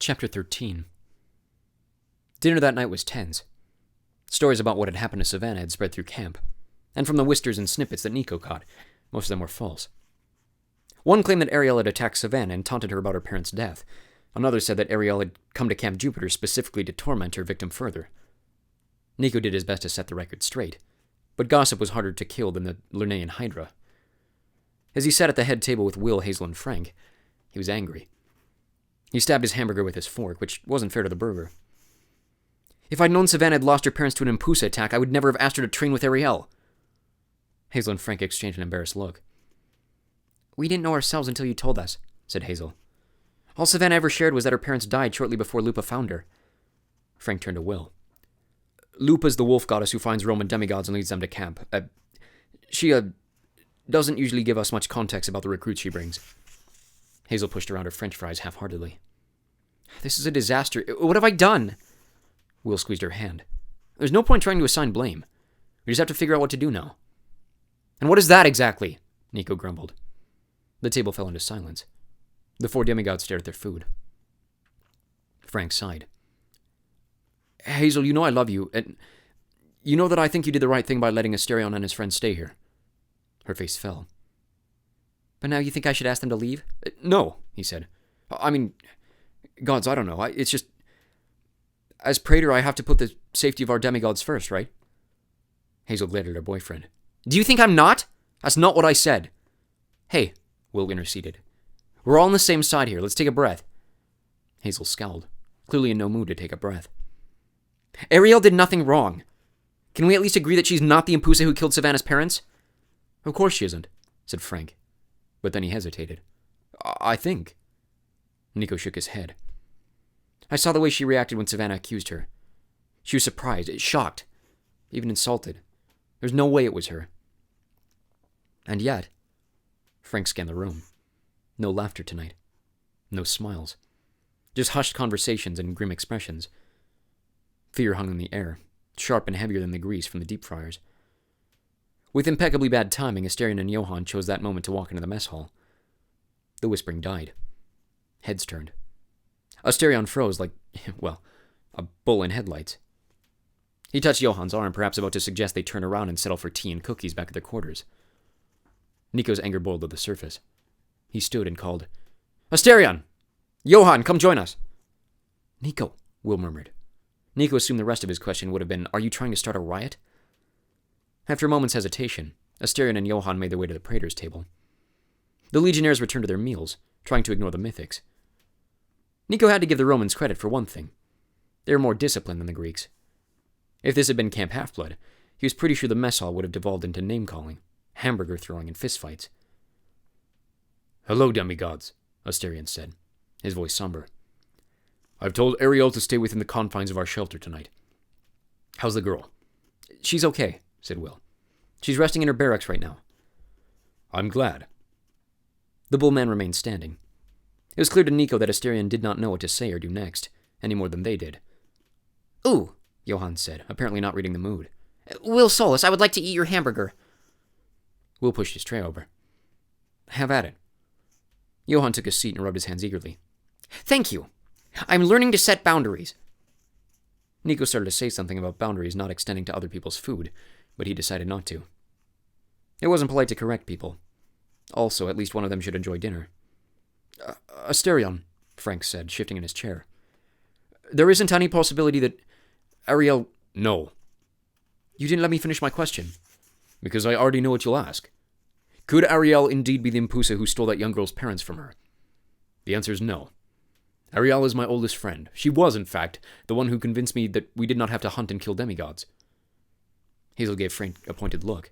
Chapter 13. Dinner that night was tense. Stories about what had happened to Savannah had spread through camp, and from the whispers and snippets that Nico caught, most of them were false. One claimed that Ariel had attacked Savannah and taunted her about her parents' death. Another said that Ariel had come to Camp Jupiter specifically to torment her victim further. Nico did his best to set the record straight, but gossip was harder to kill than the Lernaean Hydra. As he sat at the head table with Will, Hazel, and Frank, he was angry. He stabbed his hamburger with his fork, which wasn't fair to the burger. If I'd known Savannah had lost her parents to an Impusa attack, I would never have asked her to train with Ariel. Hazel and Frank exchanged an embarrassed look. We didn't know ourselves until you told us, said Hazel. All Savannah ever shared was that her parents died shortly before Lupa found her. Frank turned to Will. Lupa's the wolf goddess who finds Roman demigods and leads them to camp. She doesn't usually give us much context about the recruits she brings. Hazel pushed around her french fries half-heartedly. This is a disaster. What have I done? Will squeezed her hand. There's no point trying to assign blame. We just have to figure out what to do now. And what is that exactly? Nico grumbled. The table fell into silence. The four demigods stared at their food. Frank sighed. Hazel, you know I love you, and you know that I think you did the right thing by letting Asterion and his friends stay here. Her face fell. But now you think I should ask them to leave? No, he said. I mean, gods, I don't know. It's just... As praetor, I have to put the safety of our demigods first, right? Hazel glared at her boyfriend. Do you think I'm not? That's not what I said. Hey, Will interceded. We're all on the same side here. Let's take a breath. Hazel scowled, clearly in no mood to take a breath. Ariel did nothing wrong. Can we at least agree that she's not the Impusa who killed Savannah's parents? Of course she isn't, said Frank. But then he hesitated. I think. Nico shook his head. I saw the way she reacted when Savannah accused her. She was surprised, shocked, even insulted. There's no way it was her. And yet, Frank scanned the room. No laughter tonight. No smiles. Just hushed conversations and grim expressions. Fear hung in the air, sharp and heavier than the grease from the deep fryers. With impeccably bad timing, Asterion and Johann chose that moment to walk into the mess hall. The whispering died. Heads turned. Asterion froze like, well, a bull in headlights. He touched Johann's arm, perhaps about to suggest they turn around and settle for tea and cookies back at their quarters. Nico's anger boiled to the surface. He stood and called, Asterion! Johann, come join us! Nico, Will murmured. Nico assumed the rest of his question would have been, Are you trying to start a riot? After a moment's hesitation, Asterion and Johann made their way to the praetor's table. The legionnaires returned to their meals, trying to ignore the mythics. Nico had to give the Romans credit for one thing. They were more disciplined than the Greeks. If this had been Camp Half-Blood, he was pretty sure the mess hall would have devolved into name-calling, hamburger throwing, and fistfights. Hello, demigods, Asterion said, his voice somber. I've told Ariel to stay within the confines of our shelter tonight. How's the girl? She's okay, said Will. She's resting in her barracks right now. I'm glad. The bullman remained standing. It was clear to Nico that Asterion did not know what to say or do next, any more than they did. Ooh, Johann said, apparently not reading the mood. Will Solus, I would like to eat your hamburger. Will pushed his tray over. Have at it. Johann took a seat and rubbed his hands eagerly. Thank you. I'm learning to set boundaries. Nico started to say something about boundaries not extending to other people's food, but he decided not to. It wasn't polite to correct people. Also, at least one of them should enjoy dinner. Asterion, Frank said, shifting in his chair. There isn't any possibility that Ariel... No. You didn't let me finish my question. Because I already know what you'll ask. Could Ariel indeed be the Impusa who stole that young girl's parents from her? The answer is no. Ariel is my oldest friend. She was, in fact, the one who convinced me that we did not have to hunt and kill demigods. Hazel gave Frank a pointed look.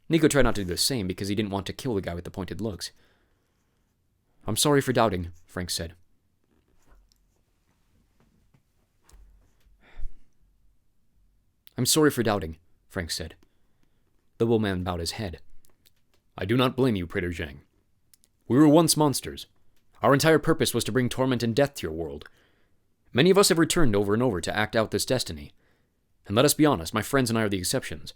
Nico tried not to do the same because he didn't want to kill the guy with the pointed looks. I'm sorry for doubting, Frank said. I'm sorry for doubting, Frank said. The bullman bowed his head. I do not blame you, Praetor Zhang. We were once monsters. Our entire purpose was to bring torment and death to your world. Many of us have returned over and over to act out this destiny. And let us be honest, my friends and I are the exceptions.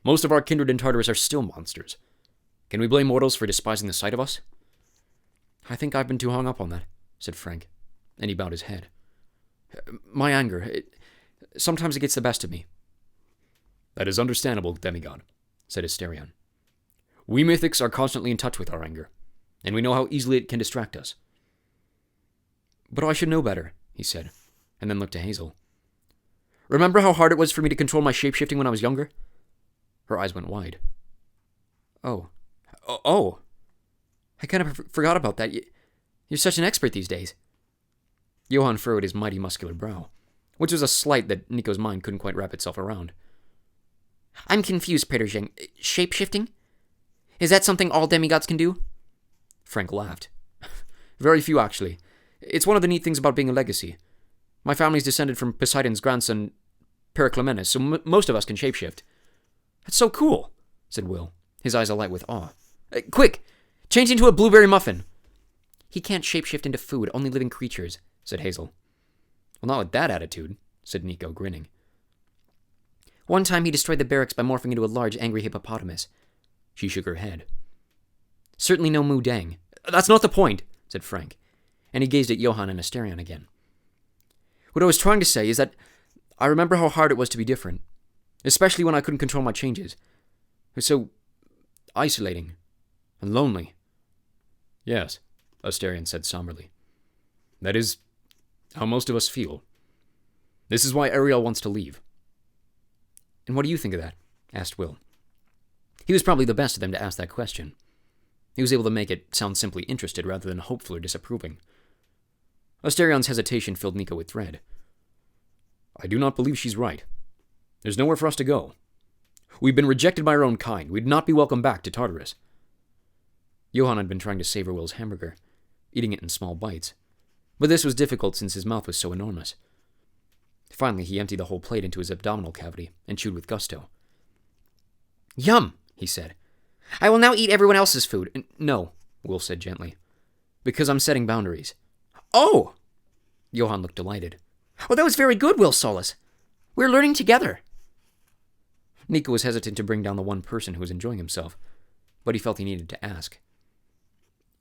Most of our kindred in Tartarus are still monsters. Can we blame mortals for despising the sight of us? I think I've been too hung up on that, said Frank. and he bowed his head. My anger, sometimes it gets the best of me. That is understandable, demigod, said Asterion. We mythics are constantly in touch with our anger, and we know how easily it can distract us. But I should know better, he said, and then looked to Hazel. Remember how hard it was for me to control my shapeshifting when I was younger? Her eyes went wide. Oh. I kind of forgot about that. You're such an expert these days. Johann furrowed his mighty muscular brow, which was a slight that Nico's mind couldn't quite wrap itself around. I'm confused, Praetorjeng. Shape-shifting? Is that something all demigods can do? Frank laughed. Very few, actually. It's one of the neat things about being a legacy. My family's descended from Poseidon's grandson, Periclymenus, so most of us can shapeshift. That's so cool, said Will, his eyes alight with awe. Quick! Change into a blueberry muffin! He can't shapeshift into food, only living creatures, said Hazel. Well, not with that attitude, said Nico, grinning. One time he destroyed the barracks by morphing into a large, angry hippopotamus. She shook her head. Certainly no Mu Dang. That's not the point, said Frank, and he gazed at Johann and Asterion again. What I was trying to say is that I remember how hard it was to be different, especially when I couldn't control my changes. It was so isolating and lonely. Yes, Asterion said somberly. That is how most of us feel. This is why Ariel wants to leave. And what do you think of that? Asked Will. He was probably the best of them to ask that question. He was able to make it sound simply interested rather than hopeful or disapproving. Asterion's hesitation filled Nico with dread. I do not believe she's right. There's nowhere for us to go. We've been rejected by our own kind. We'd not be welcome back to Tartarus. Johann had been trying to savor Will's hamburger, eating it in small bites. But this was difficult since his mouth was so enormous. Finally, he emptied the whole plate into his abdominal cavity and chewed with gusto. Yum, he said. I will now eat everyone else's food. No, Will said gently, because I'm setting boundaries. Oh! Johann looked delighted. Oh, that was very good, Will Solus. We're learning together. Nico was hesitant to bring down the one person who was enjoying himself, but he felt he needed to ask.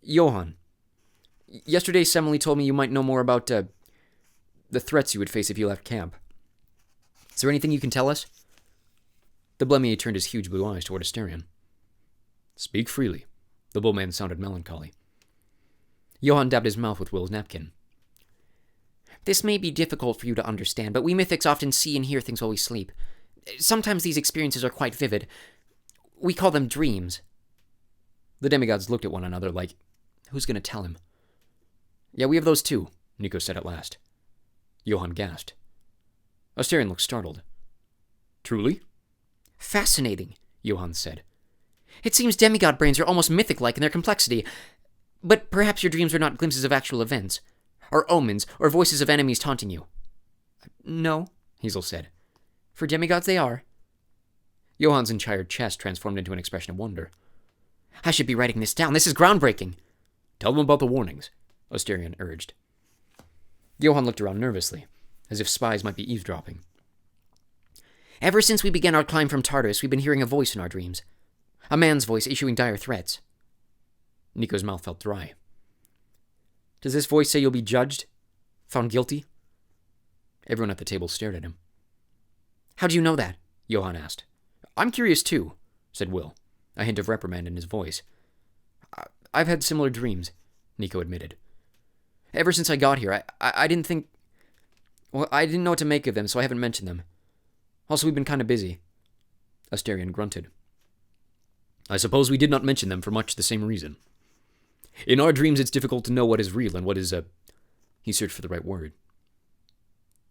Johann, yesterday Semele told me you might know more about, the threats you would face if you left camp. Is there anything you can tell us? The Blemier turned his huge blue eyes toward Asterion. Speak freely. The bullman sounded melancholy. Johann dabbed his mouth with Will's napkin. This may be difficult for you to understand, but we mythics often see and hear things while we sleep. Sometimes these experiences are quite vivid. We call them dreams. The demigods looked at one another like, who's going to tell him? Yeah, we have those too, Nico said at last. Johann gasped. Asterion looked startled. Truly? Fascinating, Johann said. It seems demigod brains are almost mythic-like in their complexity. But perhaps your dreams are not glimpses of actual events, or omens, or voices of enemies taunting you. No, Hazel said. For demigods they are. Johann's entire chest transformed into an expression of wonder. I should be writing this down. This is groundbreaking. Tell them about the warnings, Asterion urged. Johann looked around nervously, as if spies might be eavesdropping. Ever since we began our climb from Tartarus, we've been hearing a voice in our dreams. A man's voice issuing dire threats. Nico's mouth felt dry. Does this voice say you'll be judged? Found guilty? Everyone at the table stared at him. How do you know that? Johann asked. I'm curious too, said Will, a hint of reprimand in his voice. I've had similar dreams, Nico admitted. Ever since I got here, I didn't think... Well, I didn't know what to make of them, so I haven't mentioned them. Also, we've been kind of busy. Asterion grunted. I suppose we did not mention them for much the same reason. In our dreams, it's difficult to know what is real and what is He searched for the right word.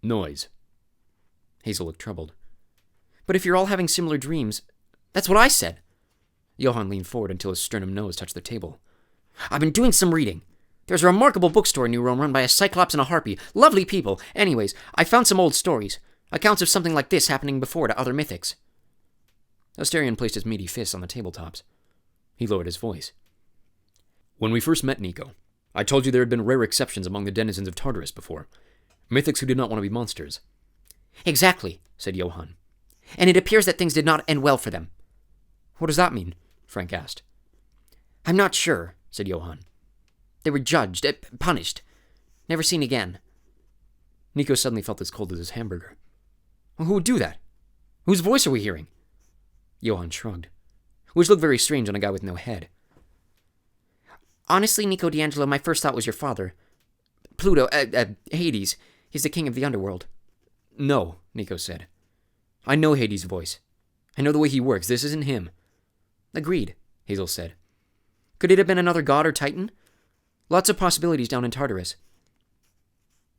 Noise. Hazel looked troubled. But if you're all having similar dreams... That's what I said. Johann leaned forward until his sternum nose touched the table. I've been doing some reading. There's a remarkable bookstore in New Rome run by a Cyclops and a Harpy. Lovely people. Anyways, I found some old stories. Accounts of something like this happening before to other mythics. Asterion placed his meaty fists on the tabletops. He lowered his voice. When we first met, Nico, I told you there had been rare exceptions among the denizens of Tartarus before. Mythics who did not want to be monsters. Exactly, said Johann. And it appears that things did not end well for them. What does that mean? Frank asked. I'm not sure, said Johann. They were judged, punished. Never seen again. Nico suddenly felt as cold as his hamburger. Well, who would do that? Whose voice are we hearing? Johann shrugged, which looked very strange on a guy with no head. Honestly, Nico D'Angelo, my first thought was your father. Pluto, Hades. He's the king of the underworld. No, Nico said. I know Hades' voice. I know the way he works. This isn't him. Agreed, Hazel said. Could it have been another god or titan? Lots of possibilities down in Tartarus.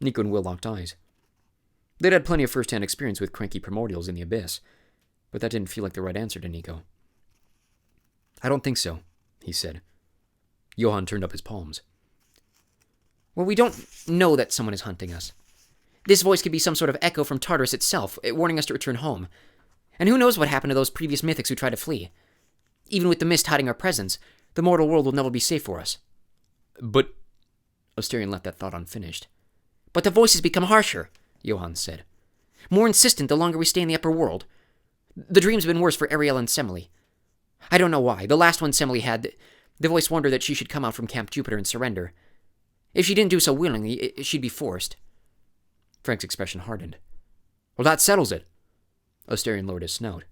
Nico and Will locked eyes. They'd had plenty of first-hand experience with cranky primordials in the abyss, but that didn't feel like the right answer to Nico. I don't think so, he said. Johann turned up his palms. Well, we don't know that someone is hunting us. This voice could be some sort of echo from Tartarus itself, warning us to return home. And who knows what happened to those previous mythics who tried to flee. Even with the mist hiding our presence, the mortal world will never be safe for us. But... Asterion left that thought unfinished. But the voices become harsher, Johann said. More insistent the longer we stay in the upper world. The dream's been worse for Ariel and Semele. I don't know why. The last one Semele had, the voice warned her that she should come out from Camp Jupiter and surrender. If she didn't do so willingly, she'd be forced. Frank's expression hardened. Well, that settles it. Asterion lowered his snout.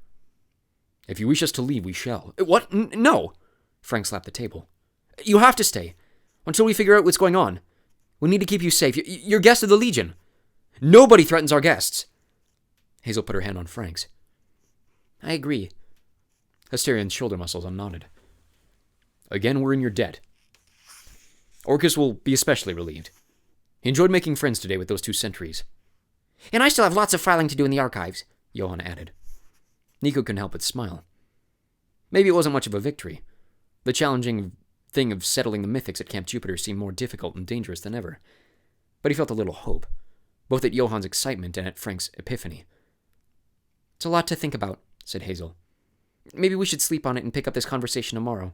If you wish us to leave, we shall. What? No! Frank slapped the table. You have to stay, until we figure out what's going on. We need to keep you safe. You're guest of the Legion. Nobody threatens our guests. Hazel put her hand on Frank's. I agree. Asterion's shoulder muscles unnodded. Again, we're in your debt. Orcus will be especially relieved. He enjoyed making friends today with those 2 sentries. And I still have lots of filing to do in the archives, Johann added. Nico couldn't help but smile. Maybe it wasn't much of a victory. The challenging thing of settling the mythics at Camp Jupiter seemed more difficult and dangerous than ever. But he felt a little hope, both at Johann's excitement and at Frank's epiphany. It's a lot to think about, said Hazel. Maybe we should sleep on it and pick up this conversation tomorrow.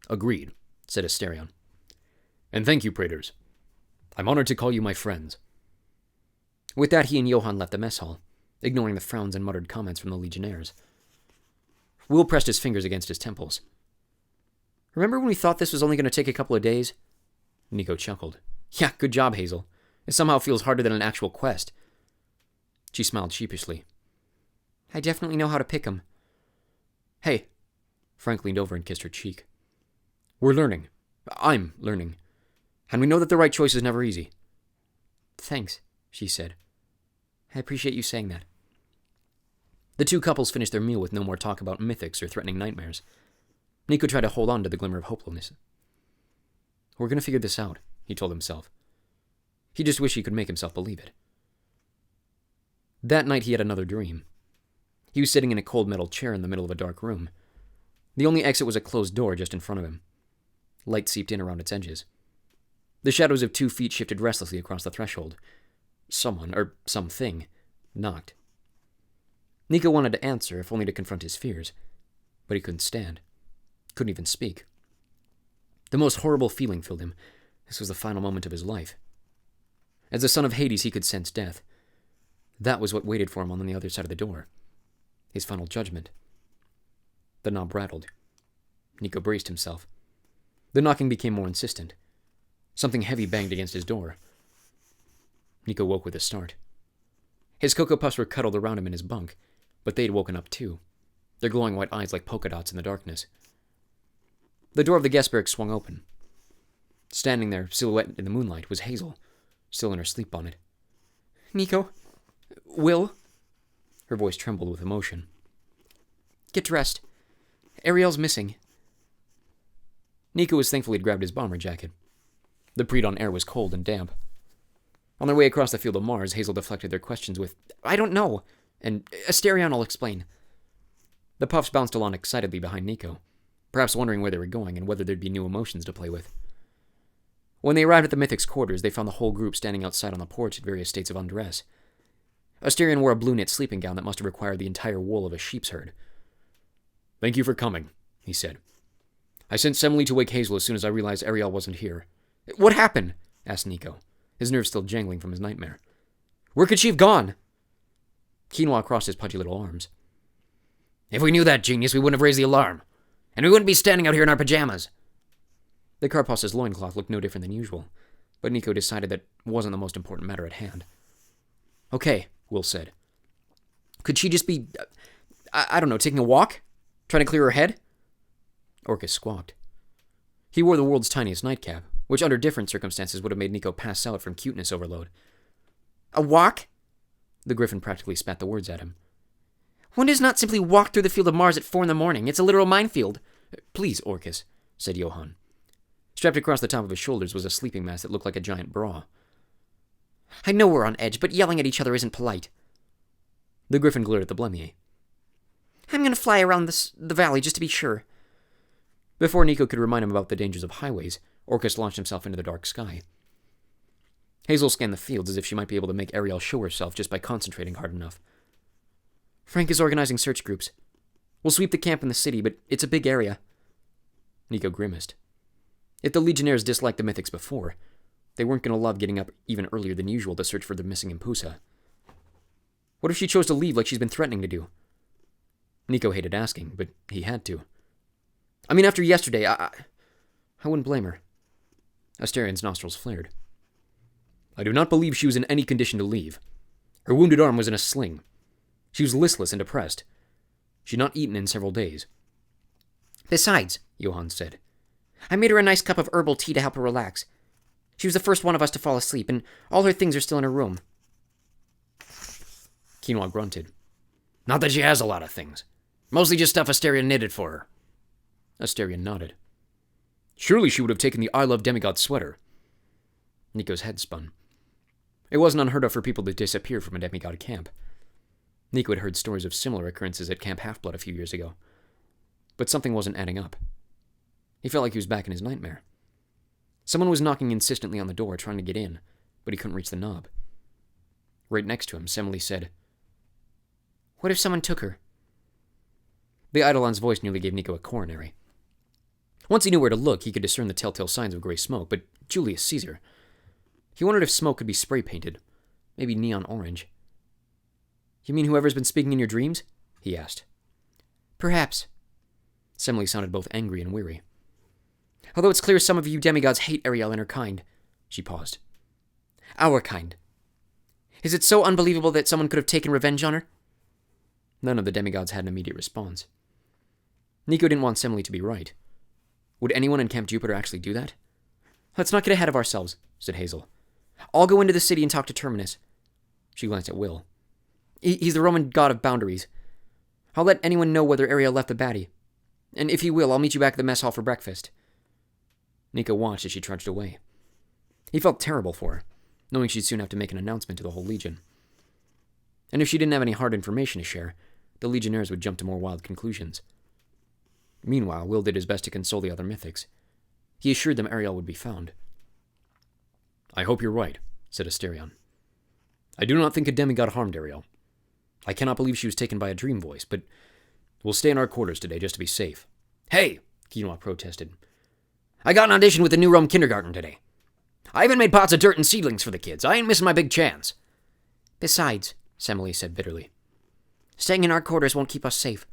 Agreed, said Asterion. And thank you, Praetors. I'm honored to call you my friends. With that, he and Johann left the mess hall, ignoring the frowns and muttered comments from the legionnaires. Will pressed his fingers against his temples. Remember when we thought this was only going to take a couple of days? Nico chuckled. Yeah, good job, Hazel. It somehow feels harder than an actual quest. She smiled sheepishly. I definitely know how to pick 'em. Hey. Frank leaned over and kissed her cheek. We're learning. I'm learning. And we know that the right choice is never easy. Thanks, she said. I appreciate you saying that. The 2 couples finished their meal with no more talk about mythics or threatening nightmares. Nico tried to hold on to the glimmer of hopefulness. We're going to figure this out, he told himself. He just wished he could make himself believe it. That night he had another dream. He was sitting in a cold metal chair in the middle of a dark room. The only exit was a closed door just in front of him. Light seeped in around its edges. The shadows of 2 feet shifted restlessly across the threshold. Someone, or something, knocked. Nico wanted to answer, if only to confront his fears, but he couldn't stand. Couldn't even speak. The most horrible feeling filled him. This was the final moment of his life. As the son of Hades, he could sense death. That was what waited for him on the other side of the door. His final judgment. The knob rattled. Nico braced himself. The knocking became more insistent. Something heavy banged against his door. Nico woke with a start. His Cocoa Puffs were cuddled around him in his bunk, but they'd woken up too, their glowing white eyes like polka dots in the darkness. The door of the guest barracks swung open. Standing there, silhouetted in the moonlight, was Hazel, still in her sleep bonnet. Nico? Will? Her voice trembled with emotion. Get dressed. Ariel's missing. Nico was thankful he'd grabbed his bomber jacket. The Predon air was cold and damp. On their way across the field of Mars, Hazel deflected their questions with, I don't know, and Asterion will explain. The Puffs bounced along excitedly behind Nico, perhaps wondering where they were going and whether there'd be new emotions to play with. When they arrived at the Mythic's quarters, they found the whole group standing outside on the porch in various states of undress. Asterion wore a blue knit sleeping gown that must have required the entire wool of a sheep's herd. Thank you for coming, he said. I sent Semele to wake Hazel as soon as I realized Ariel wasn't here. What happened? Asked Nico, his nerves still jangling from his nightmare. Where could she have gone? Quinoa crossed his pudgy little arms. If we knew that, genius, we wouldn't have raised the alarm. And we wouldn't be standing out here in our pajamas. The Karpos' loincloth looked no different than usual, but Nico decided that wasn't the most important matter at hand. Okay, Will said. Could she just be, I don't know, taking a walk? Trying to clear her head? Orcus squawked. He wore the world's tiniest nightcap, which under different circumstances would have made Nico pass out from cuteness overload. A walk? The griffin practically spat the words at him. One does not simply walk through the field of Mars at 4 a.m. It's a literal minefield. Please, Orcus, said Johann. Strapped across the top of his shoulders was a sleeping mask that looked like a giant bra. I know we're on edge, but yelling at each other isn't polite. The griffin glared at the Blemier. I'm going to fly around the valley just to be sure. Before Nico could remind him about the dangers of highways, Orcus launched himself into the dark sky. Hazel scanned the fields as if she might be able to make Ariel show herself just by concentrating hard enough. Frank is organizing search groups. We'll sweep the camp in the city, but it's a big area. Nico grimaced. If the Legionnaires disliked the Mythics before, they weren't going to love getting up even earlier than usual to search for the missing Impusa. What if she chose to leave like she's been threatening to do? Nico hated asking, but he had to. I mean, after yesterday, I wouldn't blame her. Asterian's nostrils flared. I do not believe she was in any condition to leave. Her wounded arm was in a sling. She was listless and depressed. She'd not eaten in several days. Besides, Johann said, I made her a nice cup of herbal tea to help her relax. She was the first one of us to fall asleep, and all her things are still in her room. Quinoa grunted. Not that she has a lot of things. Mostly just stuff Asterion knitted for her. Asterion nodded. Surely she would have taken the I Love Demigod sweater. Nico's head spun. It wasn't unheard of for people to disappear from a demigod camp. Nico had heard stories of similar occurrences at Camp Half-Blood a few years ago. But something wasn't adding up. He felt like he was back in his nightmare. Someone was knocking insistently on the door, trying to get in, but he couldn't reach the knob. Right next to him, Semele said, What if someone took her? The Eidolon's voice nearly gave Nico a coronary. Once he knew where to look, he could discern the telltale signs of gray smoke, but Julius Caesar. He wondered if smoke could be spray-painted, maybe neon orange. You mean whoever's been speaking in your dreams? He asked. Perhaps. Semele sounded both angry and weary. Although it's clear some of you demigods hate Ariel and her kind. She paused. Our kind. Is it so unbelievable that someone could have taken revenge on her? None of the demigods had an immediate response. Nico didn't want Semele to be right. Would anyone in Camp Jupiter actually do that? Let's not get ahead of ourselves, said Hazel. I'll go into the city and talk to Terminus. She glanced at Will. He's the Roman god of boundaries. I'll let anyone know whether Ariel left the baddie. And if he will, I'll meet you back at the mess hall for breakfast. Nico watched as she trudged away. He felt terrible for her, knowing she'd soon have to make an announcement to the whole Legion. And if she didn't have any hard information to share, the Legionnaires would jump to more wild conclusions. Meanwhile, Will did his best to console the other Mythics. He assured them Ariel would be found. I hope you're right, said Asterion. I do not think a demigod harmed Ariel. I cannot believe she was taken by a dream voice, but we'll stay in our quarters today just to be safe. Hey, Quinoa protested. I got an audition with the New Rome kindergarten today. I even made pots of dirt and seedlings for the kids. I ain't missing my big chance. Besides, Semele said bitterly, staying in our quarters won't keep us safe.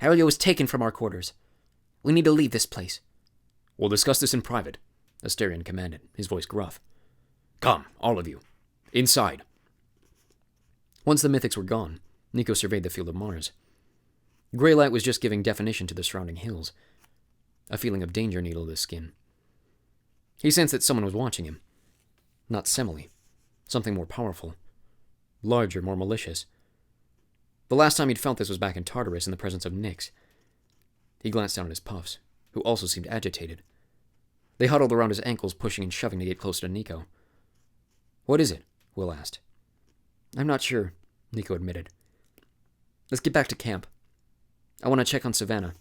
Ariel was taken from our quarters. We need to leave this place. We'll discuss this in private, Asterion commanded, his voice gruff. Come, all of you. Inside. Once the Mythics were gone, Nico surveyed the field of Mars. Gray light was just giving definition to the surrounding hills. A feeling of danger needled his skin. He sensed that someone was watching him. Not Semele. Something more powerful. Larger, more malicious. The last time he'd felt this was back in Tartarus in the presence of Nyx. He glanced down at his puffs, who also seemed agitated. They huddled around his ankles, pushing and shoving to get closer to Nico. What is it? Will asked. I'm not sure, Nico admitted. Let's get back to camp. I want to check on Savannah.